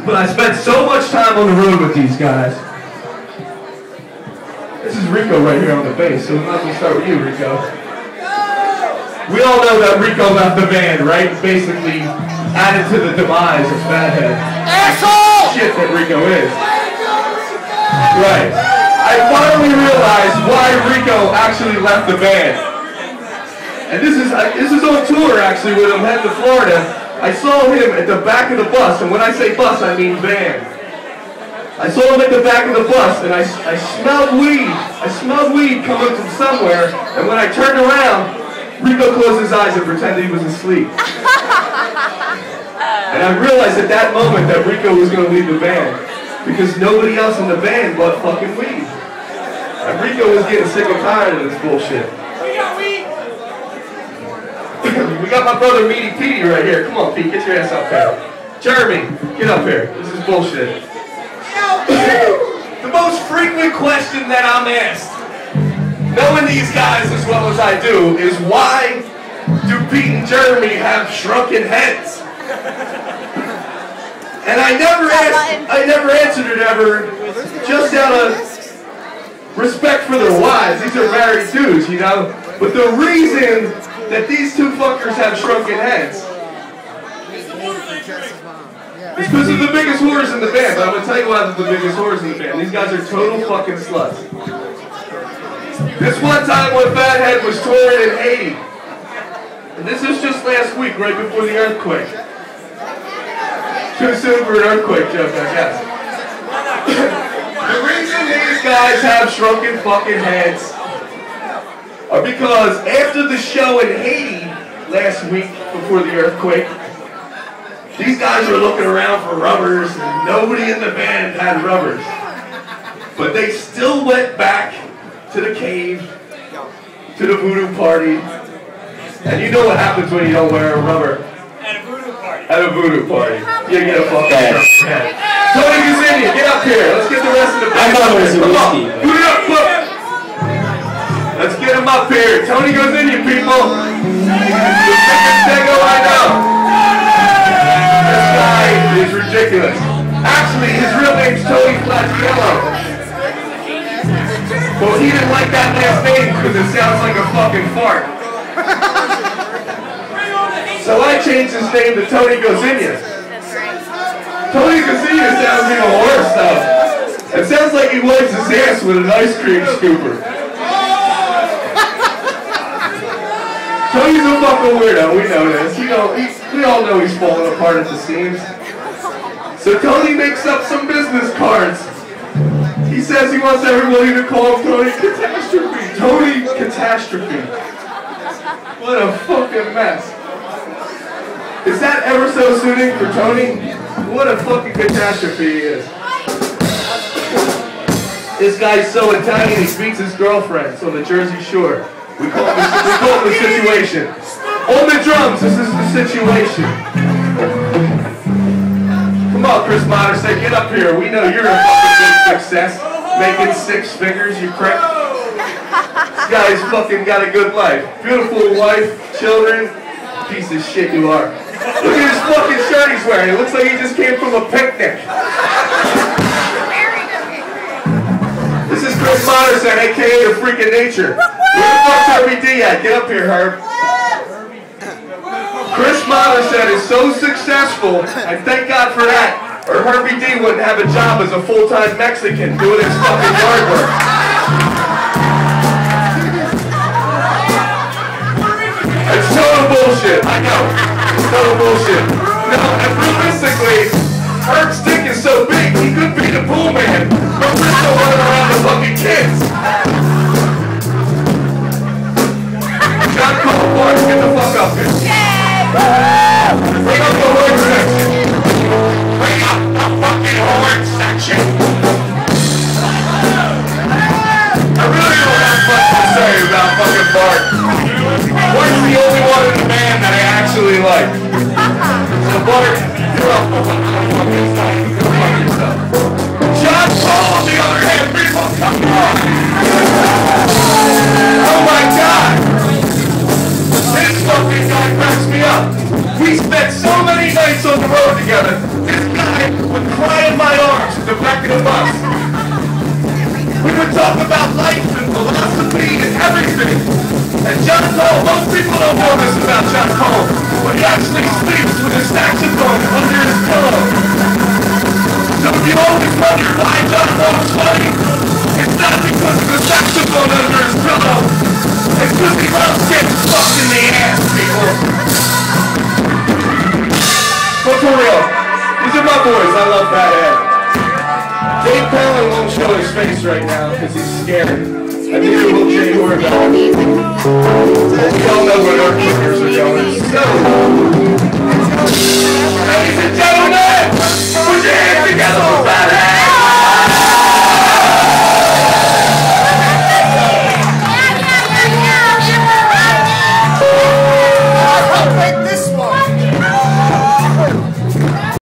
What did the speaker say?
But I spent so much time on the road with these guys. This is Rico right here on the bass, so we might as well start with you, Rico. We all know that Rico left the band, right? Basically added to the demise of Fathead. Asshole! Shit that Rico is. Right. I finally realized why Rico actually left the band. And this is on tour actually when I'm heading to Florida. I saw him at the back of the bus, and when I say bus, I mean van. I saw him at the back of the bus, and I smelled weed. I smelled weed coming from somewhere, and when I turned around, Rico closed his eyes and pretended he was asleep. And I realized at that moment that Rico was going to leave the band, because nobody else in the band bought fucking weed. And Rico was getting sick and tired of this bullshit. We got my brother Meaty Petey right here. Come on, Pete, get your ass up here. Jeremy, get up here. This is bullshit. The most frequent question that I'm asked, knowing these guys as well as I do, is why do Pete and Jeremy have shrunken heads? And I never answered it ever, just out of respect for their wives. These are married dudes, you know? But the reason that these two fuckers have shrunken heads is because of the biggest whores in the band. But I'm gonna tell you why they're the biggest whores in the band. These guys are total fucking sluts. This one time when Fathead was touring in Haiti, and this was just last week, right before the earthquake. Too soon for an earthquake joke, I guess. The reason these guys have shrunken fucking heads are because after the show in Haiti last week before the earthquake, these guys were looking around for rubbers and nobody in the band had rubbers. But they still went back to the cave, to the voodoo party. And you know what happens when you don't wear a rubber? At a voodoo party. At a voodoo party. You get a fucking head. Tony Gazzini, get up here. Let's get the rest of the band. I thought it was a whiskey. Boot it up, look. Let's get him up here. Tony goes in, you people. The biggest Stego I know. This guy is ridiculous. Actually, his real name's Tony Flatiello. Well, he didn't like that last name because it sounds like a fucking fart. So I changed his name to Tony Gozinia. Tony Gozinia sounds even worse though. It sounds like he wipes his ass with an ice cream scooper. Tony's a fucking weirdo, we know this. We all know he's falling apart at the seams. So Tony makes up some business cards. He says he wants everybody to call him Tony Catastrophe. Tony Catastrophe. What a fucking mess. Is that ever so suiting for Tony? What a fucking catastrophe he is. This guy's so Italian he beats his girlfriends on the Jersey Shore. We call him the situation. On the drums, this is the situation. Come on, Chris Motter, say get up here. We know you're a fucking big success. Making 6 figures, you prick. This guy's fucking got a good life. Beautiful wife, children. Piece of shit you are. Look at his fucking shirt he's wearing. It looks like he just came from a picnic. This is Chris Moderson, a.k.a. the Freak of Nature. Where the fuck's Herbie D at? Get up here, Herb. Chris Moderson is so successful, and thank God for that, or Herbie D wouldn't have a job as a full-time Mexican doing his fucking yard work. It's total bullshit, I know. It's total bullshit. No, and realistically, Herb's dick is so big, he could be the pool man, but we're still running around the fucking kids. John Cole, Mark, get the fuck up here. Bring up the horn section. Bring up the fucking horn section. I really don't have much to say about fucking Bart. Bart's the only one in the band that I actually like. So Bart, Most people don't know this about John Cole, but he actually sleeps with a saxophone under his pillow. So if you always wonder why John Cole's funny, it's not because of the saxophone under his pillow. It's because he loves getting fucked in the ass, people. But for real, these are my boys. I love Fathead. Dave Palin won't show his face right now because he's scared. And neither will Jay or Bell. We all know where our fingers are going. So, ladies and gentlemen.